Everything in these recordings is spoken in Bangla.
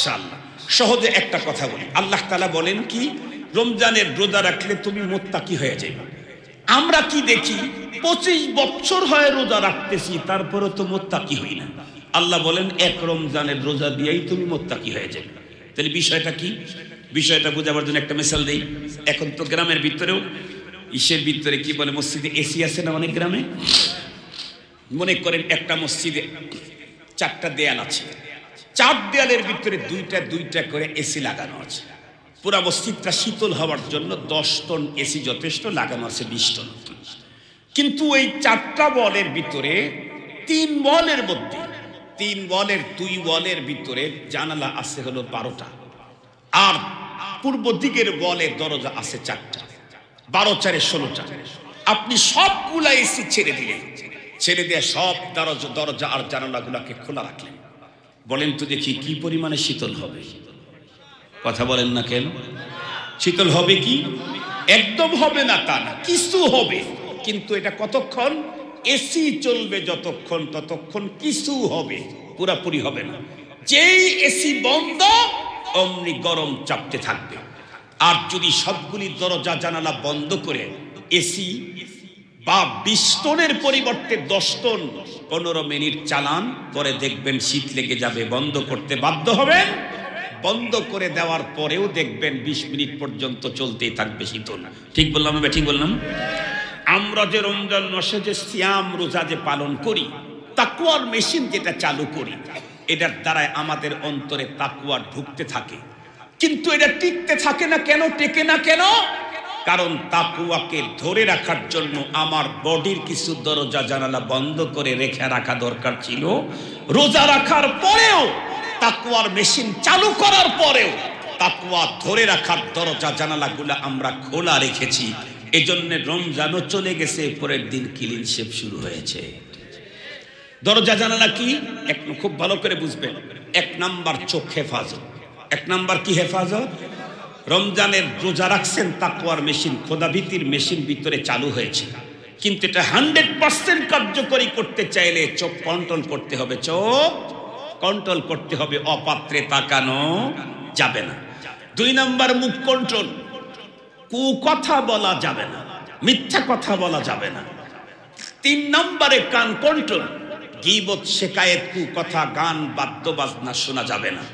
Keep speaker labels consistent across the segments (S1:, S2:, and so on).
S1: মাশাআল্লাহ। সহজে একটা কথা বলি, আল্লাহ তাআলা বলেন কি, রমজানের রোজা রাখলে তুমি মুত্তাকি হয়ে যাবে। আমরা কি দেখি 25 বছর হয় রোজা রাখতেছি, তারপরে তো মুত্তাকি হই না। আল্লাহ বলেন এক রমজানের রোজা দিয়েই তুমি মুত্তাকি হয়ে যাবে। তাহলে বিষয়টা কি? বিষয়টা বোঝাবার জন্য একটা মিসাল দেই। এখন তো গ্রামের ভিতরেও ইসের ভিতরে কি বলে, মসজিদে এসি আছে না অনেক গ্রামে। মনে করেন একটা মসজিদে 4টা দেয়াল আছে, 4 দেয়ালের ভিতরে দুইটা করে এসি লাগানো আছে। পুরা মসজিদটা শীতল হওয়ার জন্য 10 টন এসি যথেষ্ট, লাগানো আছে 20 টন। কিন্তু ওই 4টা ওয়ালের ভিতরে 3 ওয়ালের মধ্যে 3 ওয়ালের 2 ওয়ালের ভিতরে জানালা আছে হলো 12টা, আর পূর্ব দিকের ওয়ালের দরজা আছে 4টা, 12 4 16টা। আপনি সবগুলা এসি ছেড়ে দিয়ে সব দরজা আর জানালাগুলাকে খোলা রাখলেন। বলেন তো দেখি কি পরিমাণে শীতল হবে? কথা বলেন না কেন? শীতল হবে কি? একদম হবে না তা না, কিছু হবে। কিন্তু এটা কতক্ষণ? এসি চলবে যতক্ষণ, ততক্ষণ কিছু হবে, পুরাপুরি হবে না। যেই এসি বন্ধ অমনি গরম চাপতে থাকবে। আর যদি সবগুলি দরজা জানালা বন্ধ করে এসি বা 20 টনের পরিবর্তে 10 টন 15 মিনিট চালান, পরে দেখবেন শীত লেগে যাবে, বন্ধ করতে বাধ্য হবেন। বন্ধ করে দেওয়ার পরেও দেখবেন 20 মিনিট পর্যন্ত চলতেই থাকবে শীতল। ঠিক বললাম? ঠিক বললাম? আমরা যে রমজান মাসে যে সিয়াম রোজা যে পালন করি, তাকওয়ার মেশিন যেটা চালু করি, এটার দ্বারাই আমাদের অন্তরে তাকওয়া ঢুকতে থাকে। কিন্তু এটা টিকতে থাকে না কেন? টেকে না কেন? কারণ তাকওয়াকে ধরে রাখার জন্য আমার বডির কিছু দরজা জানালা বন্ধ করে রেখে রাখা দরকার ছিল। রোজা রাখার পরেও, তাকওয়ার মেশিন চালু করার পরেও তাকওয়া ধরে রাখার দরজা জানালাগুলো আমরা খোলা রেখেছি। এজন্য রমজানও চলে গেছে, পরের দিন ক্লিন শেপ শুরু হয়েছে। দরজা জানালা কি? খুব ভালো করে বুঝবেন। 1 নাম্বার চোখ হেফাজত। 1 নাম্বার কি হেফাজত? রমজানের রোজা রাখছেন, তাকওয়ার মেশিন, খোদাভীতির মেশিন ভিতরে চালু হয়েছে, কিন্তু এটা 100% কার্যকরী করতে চাইলে চোখ কন্ট্রোল করতে হবে। চোখ কন্ট্রোল করতে হবে, অপাত্রে তাকানো যাবে না। 2 নাম্বার মুখ কন্ট্রোল, কথা বলা যাবে না, মিথ্যা কথা বলা যাবে না। 3 নম্বরে কান কন্ট্রোল, গীবত শিকায়েত কথা গান বাদ্য বাজনা শোনা যাবে না।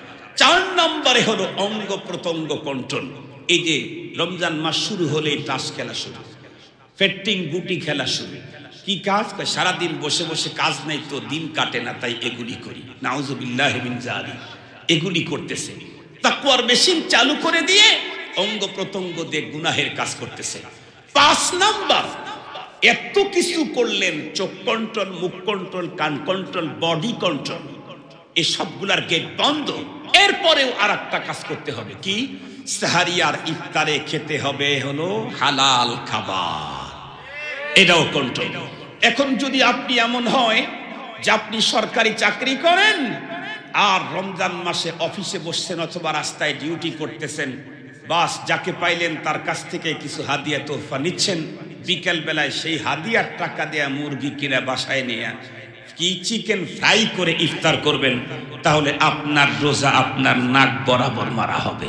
S1: 4 নম্বরে হলো অঙ্গ প্রত্যঙ্গ কন্ট্রোল। এই যে রমজান মাস শুরু হলেই তাস খেলা শুরু, ফেট্টিং গুটি খেলা শুরু। কি কাজ? সারাদিন বসে বসে কাজ নাই তো, দিন কাটে না, তাই এগুলি করি। নাউজুবিল্লাহি মিন যালিক। এগুলি করতেছে, তাকওয়ার মেশিন চালু করে দিয়ে অঙ্গ প্রত্যঙ্গ দিয়ে গুনাহের কাজ করতেছে। 5 নাম্বার, এত কিছু করলেন, চোখ কন্ট্রোল, মুখ কন্ট্রোল, কান কন্ট্রোল, বডি কন্ট্রোল, এই সবগুলার গেট বন্ধ। এরপরেও আর একটা কাজ করতে হবে। কি? সাহারি আর ইফতারে খেতে হবে হলো হালাল খাবার, এটাও কন্ট্রোল। এখন যদি আপনি এমন হয় যে আপনি সরকারি চাকরি করেন আর রমজান মাসে অফিসে বসছেন অথবা রাস্তায় ডিউটি করতেছেন, বাস যাকে পাইলেন তার কাছ থেকে কিছু হাদিয়া তোহফা নিচ্ছেন, বিকেল বেলায় সেই হাদিয়ার টাকা দেয়া মুরগি কিনে বাসায় নিয়ে কি চিকেন ফ্রাই করে ইফতার করবেন, তাহলে আপনার রোজা আপনার নাক বরাবর মারা হবে।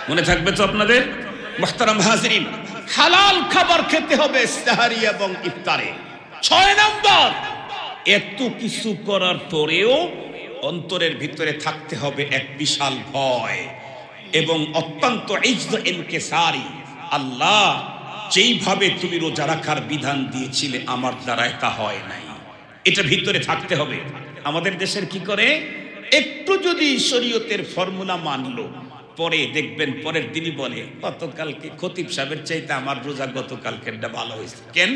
S1: মনে থাকবে তো আপনাদের? মুহতারাম হাজিরিন, হালাল খাবার খেতে হবে সাহারি এবং ইফতারে। 6 নাম্বার, এত কিছু করার পরেও অন্তরের ভিতরে থাকতে হবে এক বিশাল ভয় এবং অত্যন্ত ইনকিসারি। আল্লাহ, যেইভাবে তুমি রোজা রাখার বিধান দিয়েছিলে আমার দ্বারা তা হয় নাই, এটা ভিতরে থাকতে হবে। আমাদের দেশের কি করে, একটু যদি শরীয়তের ফর্মুলা মানলো, পরে দেখবেন পরের দিনই বলে গতকালকে খতিব সাহেবের চাইতে আমার রোজা গতকালকেরটা ভালো হয়েছে। কেন?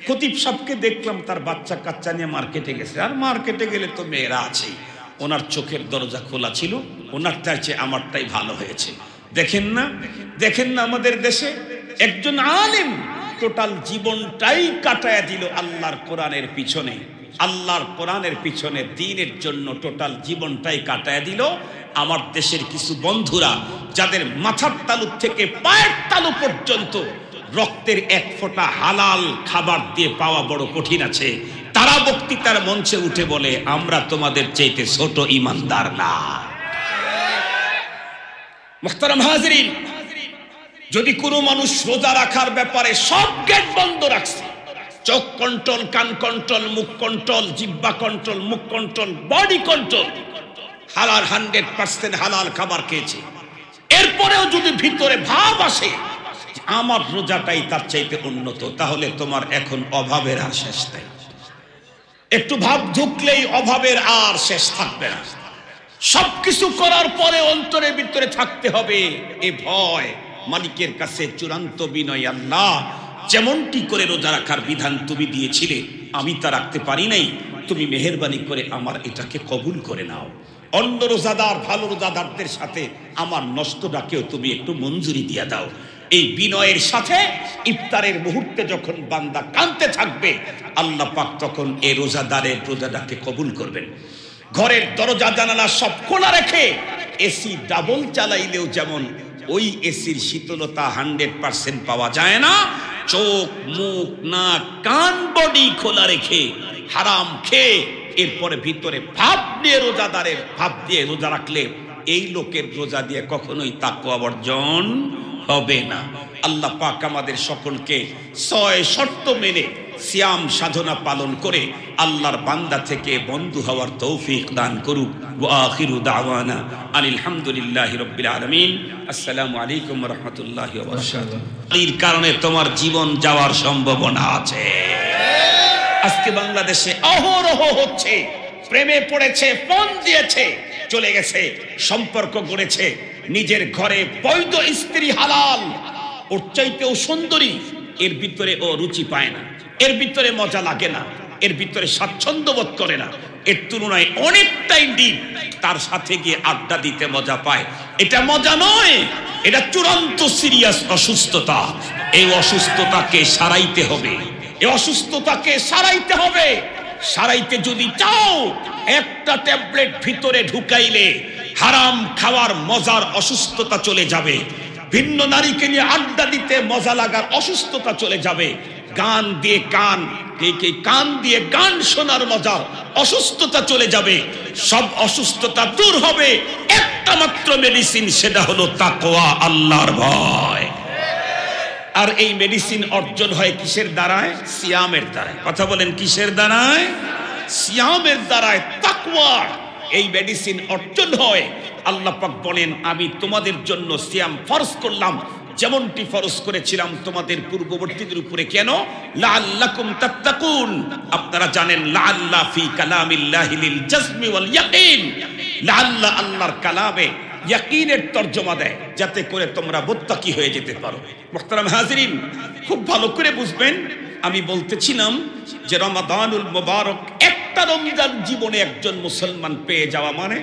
S1: খতিব সাহেবকে দেখলাম তার বাচ্চা কাচ্চা নিয়ে মার্কেটে গেছে, আর মার্কেটে গেলে তো মেয়েরা আছে, ওনার চোখের দরজা খোলা ছিল, ওনার চাইছে আমারটাই ভালো হয়েছে। দেখেন না, দেখেন না আমাদের দেশে একজন আলেম টোটাল জীবনটাই কাটায়া দিল আল্লাহর কোরআনের পিছনে, আল্লাহর কোরআনের পিছনে, দ্বীনের জন্য টোটাল জীবনটাই কাটায়া দিল। আমার দেশের কিছু বন্ধুরা যাদের মাথার তালু থেকে পায়ের তালু পর্যন্ত রক্তের 1 ফোঁটা হালাল খাবার দিয়ে পাওয়া বড় কঠিন আছে, তারা বক্তৃতার মঞ্চে উঠে বলে আমরা তোমাদের চাইতে ছোট ইমানদার না। মুহতারাম হাজিরিন, যদি কোনো মানুষ রোজা রাখার ব্যাপারে সব গেট বন্ধ রাখছে, চোখ কন্ট্রোল, কান কন্ট্রোল, মুখ কন্ট্রোল, জিহ্বা কন্ট্রোল, মুখ কন্ট্রোল, বডি কন্ট্রোল, হালাল 100% হালাল খাবার খেয়েছে, এরপরেও যদি ভিতরে ভাব আসে আমার রোজাটাই তার চাইতে উন্নত, তাহলে তোমার এখন অভাবের আর শেষ নেই। একটু ভাব ঢুকলেই অভাবের আর শেষ থাকবে না। সবকিছু করার পরে অন্তরের ভিতরে থাকতে হবে এ ভয়, মালিকের কাছে চূড়ান্ত বিনয়, আল্লাহ যেমনটি করে রোজা রাখার বিধান তুমি দিয়েছিলে আমি তা রাখতে পারি নাই, তুমি মেহেরবানি করে আমার এটাকে কবুল করে নাও। অন্য রোজাদার ভালো রোজাদারদের সাথে আমার নষ্টটাকেও তুমি একটু মঞ্জুরি দিয়ে দাও। এই বিনয়ের সাথে ইফতারের মুহূর্তে যখন বান্দা কাঁদতে থাকবে, আল্লাহ পাক তখন এই রোজাদারের রোজাটাকে কবুল করবেন। ঘরের দরজা জানালা সব খোলা রেখে এসি ডাবল চালাইলেও যেমন ওই এসির শীতলতা 100% পাওয়া যায় না, চোখ, মুখ, নাক, কান, বডি খোলা রেখে হারাম খেয়ে এরপরে ভিতরে ভাব নিয়ে রোজাদারের ভাব দিয়ে রোজা রাখলে এই লোকের রোজা দিয়ে কখনোই তাকওয়া অর্জন হবে না। আল্লাহ পাক আমাদের সকলকে 6 শর্ত মেনে সিয়াম সাধনা পালন করে আল্লাহর বান্দা থেকে বন্ধু হওয়ার তৌফিক দান করুক। ওয়া আখিরু দাওয়ানা আনিল হামদুলিল্লাহি রাব্বিল আলামিন। আসসালামু আলাইকুম ওয়া রাহমাতুল্লাহি ওয়া বারাকাতুহু। এর কারণে তোমার জীবন যাওয়ার সম্ভাবনা আছে। আজকে বাংলাদেশে অহরহ হচ্ছে, প্রেমে পড়েছে, ফোন দিয়েছে, চলে গেছে, সম্পর্ক গড়েছে, নিজের ঘরে বৈধ স্ত্রী হালাল, ওর চাইতেও সুন্দরী, এর ভিতরে ও রুচি পায় না, এর ভিতরে মজা লাগে না, এর ভিতরে স্বাচ্ছন্দ্য বোধ করে না, এর তুলনায় অনেকটাই ডিপ তার সাথে গিয়ে আড্ডা দিতে মজা পায়। এটা মজা নয়, এটা চূড়ান্ত সিরিয়াস অসুস্থতা। এই অসুস্থতাকে সারাইতে হবে, এই অসুস্থতাকে সারাইতে হবে। সারাইতে যদি চাও, একটা ট্যাবলেট ভিতরে ঢুকাইলে হারাম খাওয়ার মজার অসুস্থতা চলে যাবে, ভিন্ন নারীকে নিয়ে আড্ডা দিতে মজা লাগার অসুস্থতা চলে যাবে, গান দিয়ে কান দিয়ে গান শোনার মজার অসুস্থতা চলে যাবে। সব অসুস্থতা দূর হবে একটা মাত্র মেডিসিন, সেটা হলো তাকওয়া, আল্লাহর ভয়। আর এই মেডিসিন অর্জন হয় কিসের দ্বারায়? সিয়ামের দ্বারায়। কথা বলেন, কিসের দ্বারায়? সিয়ামের দ্বারায়, তাকওয়া। এই মেডিসিন অর্জন হয়। আল্লাহ পাক বলেন, আমি তোমাদের জন্য সিয়াম ফরজ করলাম যেমনটি ফরজ করেছিলাম তোমাদের পূর্ববর্তীদের উপরে। কেন? লাআল্লাকুম তাত্তাকুন। আপনারা জানেন লাআল্লা ফি কালামিল্লাহি লিল জাজমি ওয়াল ইয়াকিন। লাআল্লা আল্লাহর কালামে ইয়াকিনের তরজমা দেয় যাতে করে তোমরা মুত্তাকি হয়ে যেতে পারো। মুহতারাম হাজিরিন, খুব ভালো করে বুঝবেন, আমি বলতেছিলাম যে রমাদানুল মুবারক, একটা রমজান জীবনে একজন মুসলমান পেয়ে যাওয়া মানে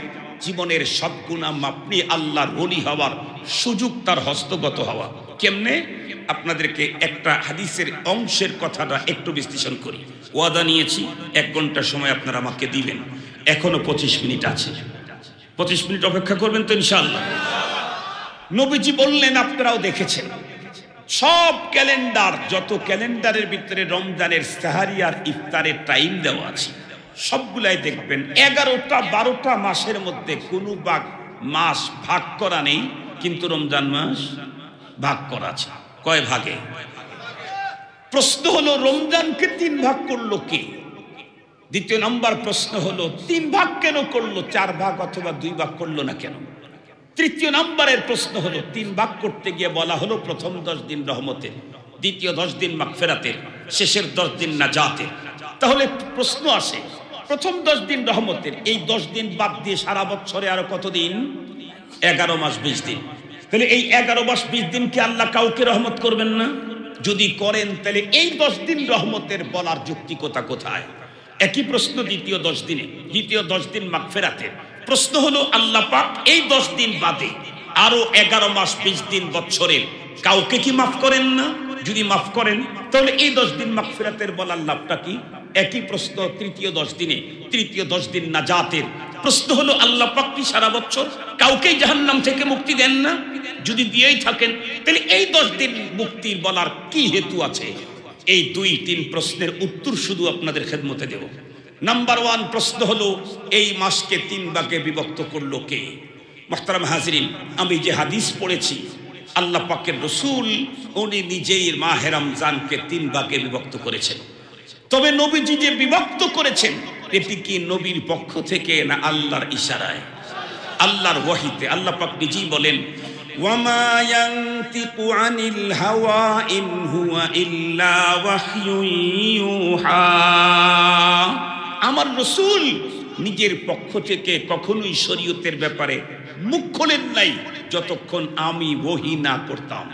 S1: জীবনের সব গুনাহ মাপ নিয়ে আল্লাহর ওলি হওয়ার সুযোগ তার হস্তগত হওয়া। কেমনে? আপনাদেরকে একটা হাদিসের অংশের কথাটা একটু বিশ্লেষণ করি। ওয়াদা নিয়েছি 1 ঘন্টা সময় আপনারা আমাকে দিবেন, এখনো 25 মিনিট আছে। 25 মিনিট অপেক্ষা করবেন তো ইনশাআল্লাহ? নবীজি বললেন, আপনারাও দেখেছেন, সব ক্যালেন্ডার, যত ক্যালেন্ডারের ভিতরে রমজানের সাহারি আর ইফতারের টাইম দেওয়া আছে, সবগুলাই দেখবেন 11টা 12টা মাসের মধ্যে কোনো মাস ভাগ করা নেই, কিন্তু রমজান মাস ভাগ করা আছে। কয় ভাগে? প্রশ্ন হলো, রমজানকে 3 ভাগ করলো কে? দ্বিতীয় নম্বর প্রশ্ন হলো, 3 ভাগ কেন করলো? 4 ভাগ অথবা 2 ভাগ করলো না কেন? তৃতীয় নম্বরের প্রশ্ন হলো, 3 ভাগ করতে গিয়ে বলা হলো প্রথম 10 দিন রহমতের, দ্বিতীয় 10 দিন মাগফিরাতের, শেষের 10 দিন নাজাতের। তাহলে প্রশ্ন আসে, প্রথম 10 দিন রহমতের, এই 10 দিন বাদ দিয়ে সারা বছরে আরো কত দিন? 11 মাস 20 দিন। তাহলে এই 11 মাস 20 দিন কি আল্লাহ কাউকে রহমত করবেন না? যদি করেন তাহলে এই 10 দিন রহমতের বলার যৌক্তিকতা কোথায়? একই প্রশ্ন দ্বিতীয় 10 দিনে, দ্বিতীয় 10 দিন মাগফিরাতের। প্রশ্ন হলো, আল্লাহ পাক এই 10 দিন বাদে আরো 11 মাস 20 দিন বছরের কাউকে কি মাফ করেন না? যদি মাফ করেন তাহলে এই 10 দিন মাগফিরাতের বলার লাভটা কি? একই প্রশ্ন তৃতীয় 10 দিনে, তৃতীয় 10 দিন নাজাতের। প্রশ্ন হলো, আল্লাহ পাক কি সারা বছর কাউকে জাহান্নাম থেকে মুক্তি দেন না? যদি দিয়েই থাকেন তাহলে এই 10 দিন মুক্তির বলার কি হেতু আছে? এই 2-3 প্রশ্নের উত্তর শুধু আপনাদের খেদমতে দেব। নাম্বার 1 প্রশ্ন হলো, এই মাসকে 3 ভাগে বিভক্ত করলো কে? মুহতারাম হাজিরিন, আমি যে হাদিস পড়েছি, আল্লাহ পাকের রসুল উনি নিজেই মাহে রমজানকে 3 ভাগে বিভক্ত করেছেন। তবে নবীজি যে বিভক্ত করেছেন এটি কি নবীর পক্ষ থেকে না আল্লাহর ইশারায়, আল্লাহর ওহীতে? আল্লাহ পাক নিজেই বলেন, ওয়ামা ইয়ানতিকু আনিল হাওয়া ইন হুয়া ইল্লা ওয়াহয়ুন ইউহা। আমার রাসূল নিজের পক্ষ থেকে কখনোই শরীয়তের ব্যাপারে মুখ খোলেন নাই যতক্ষণ আমি ওহী না করতাম।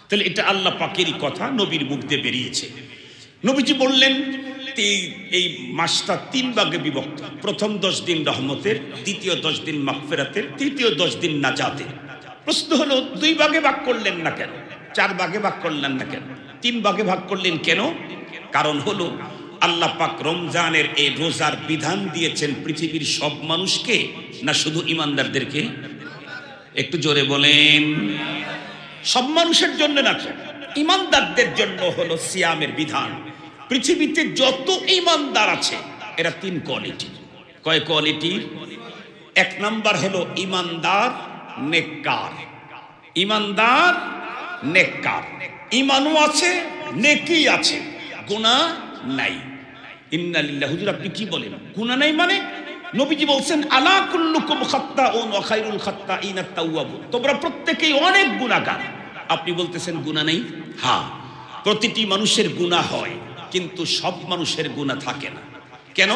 S1: তাহলে এটা আল্লাহ পাকেরই কথা, নবীর মুখ দিয়ে বেরিয়েছে। নবীজি বললেন এই মাসটা 3 ভাগে বিভক্ত। প্রথম 10 দিন রহমতের, দ্বিতীয় 10 দিন মাগফিরাতের, তৃতীয় 10 দিন নাজাতের। প্রশ্ন হলো 2 ভাগে ভাগ করলেন না কেন, 4 ভাগে ভাগ করলেন না কেন, 3 ভাগে ভাগ করলেন কেন? কারণ হলো আল্লাহ পাক রমজানের এই রোজার বিধান দিয়েছেন পৃথিবীর সব মানুষকে না শুধু ঈমানদারদেরকে? একটু জোরে বলেন। সব মানুষের জন্য না, ঈমানদারদের জন্য হলো সিয়ামের বিধান। পৃথিবীতে যত ঈমানদার আছে এরা 3 কোয়ালিটি। কয় কোয়ালিটি? 1 নাম্বার হলো ঈমানদার নেককার। ঈমানদার নেককার, ঈমানও আছে, নেকি আছে, গুনাহ নাই। ইন্না লিল্লাহি। হুজুর আপনি কি বলেন গুনাহ নাই মানে? নবীজি বলছেন আলা কুল্লুকুম খাত্তাউন ওয়া খায়রুল খাত্তাইনা আত-তাওয়াবুন। তোমরা প্রত্যেকেই অনেক গুনাহগার। আপনি বলতেছেন গুনাহ নেই? হ্যাঁ, প্রতিটি মানুষের গুনাহ হয়, কিন্তু সব মানুষের গুনাহ থাকে না। কেন?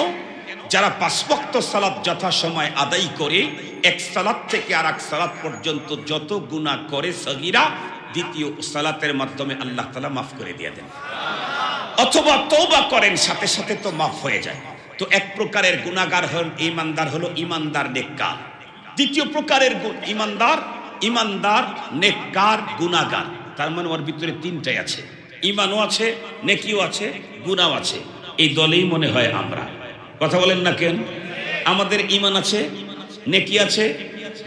S1: যারা 5 ওয়াক্ত সালাত যথাসময় আদায় করে, এক সালাত থেকে আরেক সালাত পর্যন্ত যত গুনাহ করে সগীরা, দ্বিতীয় সালাতের মাধ্যমে আল্লাহ তাআলা মাফ করে দিয়ে দেন। অথবা তওবা করেন, সাথে সাথে তো মাফ হয়ে যায়। তো এক প্রকারের গুনাহগার হল ঈমানদার, হলো ঈমানদার নেককার। দ্বিতীয় প্রকারের ঈমানদার, ঈমানদার নেককার গুনাহগার। তার মানে ওর ভিতরে 3টাই আছে, ঈমানও আছে, নেকিও আছে, গুনাহও আছে। এই দলেই মনে হয় আমরা। কথা বলেন না কেন? আমাদের ঈমান আছে, নেকি আছে,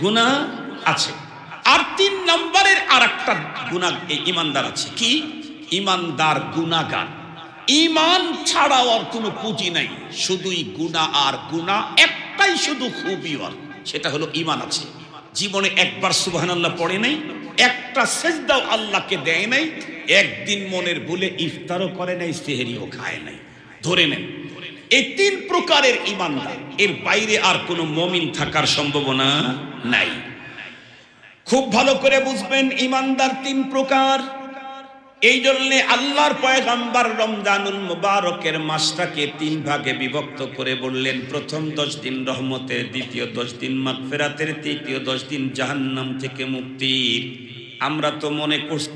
S1: গুনাহ আছে। আর 3 নম্বরের আরেকটা গুনাহ ঈমানদার আছে। কি? ঈমানদার গুনাহগার। ঈমান ছাড়া আর কোনো পুঁজি নাই, শুধুই গুনাহ আর গুনাহ। একটাই শুধু খুবই ওর, সেটা হলো ঈমান আছে। জীবনে একবার সুবহানাল্লাহ পড়ে নাই, একটা সিজদাও আল্লাহকে দেয় নাই, একদিন মনের ভুলে ইফতারও করে নাই, সেহরিও খায় নাই। ধরে নেন এই 3 প্রকারের ঈমানদার, এর বাইরে আর কোনো মুমিন থাকার সম্ভাবনা নাই। খুব ভালো করে বুঝবেন ঈমানদার 3 প্রকার। এই জন্য আল্লাহর পয়গম্বর রমজানুল মুবারকের মাসটাকে 3 ভাগে বিভক্ত করে বললেন, প্রথম 10 দিন রহমতের, দ্বিতীয় 10 দিন মাগফিরাতের, তৃতীয় 10 দিন জাহান্নাম থেকে মুক্তির। আমরা তো মনে করছি